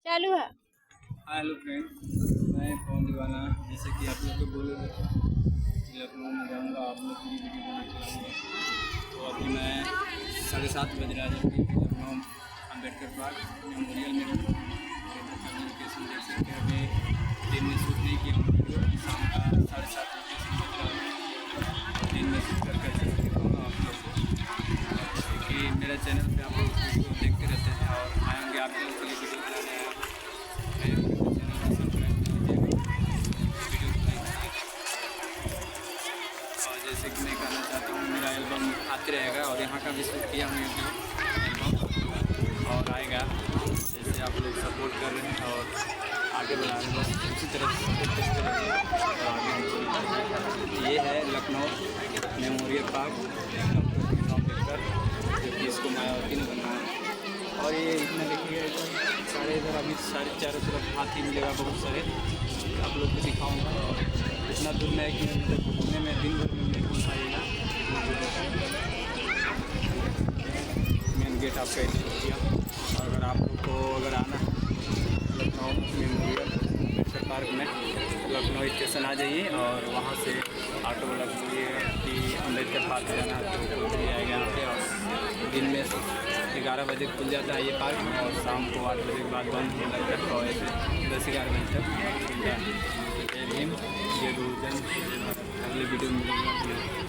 चालू है। Hello friend, मैं पवन दीवाना। जैसे कि आप लोग को बोले कि लखनऊ में जाऊँगा, आप लोग की वीडियो बनाने चलाऊँगा। तो अभी मैं 7:30 बज रहा है, जबकि लखनऊ अम्बेडकर पार्क मेमोरियल में हूँ। लोकेशन देख सकते हैं। अभी दिन में शूट नहीं किया हूँ वीडियो, शाम का 7:30 लोकेशन बज रहा है। दिन में शूट करके अच्छे से दिखाऊँगा आप लोग को। जैसे कि मेरे चैनल पे आप लोग वीडियो देखते रहते हैं और आएँगे आप लोगों के लिए वीडियो बनाने आया हूँ। और जैसे कि मैं कहना चाहता हूँ, मेरा एल्बम आते रहेगा और यहाँ का भी शूट किया हूँ एल्बम और आएगा। जैसे आप लोग सपोर्ट कर रहे हैं और आगे बढ़ा रहे हैं, बस उसी तरह सपोर्ट करते रहिए और आगे हम चलते। ये है लखनऊ मेमोरियल पार्क अम्बेडकर, जो कि इसको मायावती ने बनाया। और ये इतना देखिए सारे इधर अभी सारे चारों तरफ हाथी मिलेगा बहुत सारे, आप लोग को दिखाऊंगा। और इतना दूर में है कि घूमने में दिन भर में नहीं घूम पाएगा। मेन गेट आपका एंट्री किया। और अगर आप लोग को अगर आना लखनऊ मेमोरियल अम्बेडकर पार्क में, लखनऊ स्टेशन आ जाइए और वहाँ से ऑटो वाला बोलिएगा कि अम्बेडकर पार्क जाना तो चले जाएगा यहाँ पे। और दिन में 11 बजे खुल जाता है ये पार्क और शाम को 8 बजे के बाद बंद होने लगता है। और ऐसे 10-11 बजे तक खुलता है। जय भीम, जय गुरुजन, अगले वीडियो में मिलेंगे।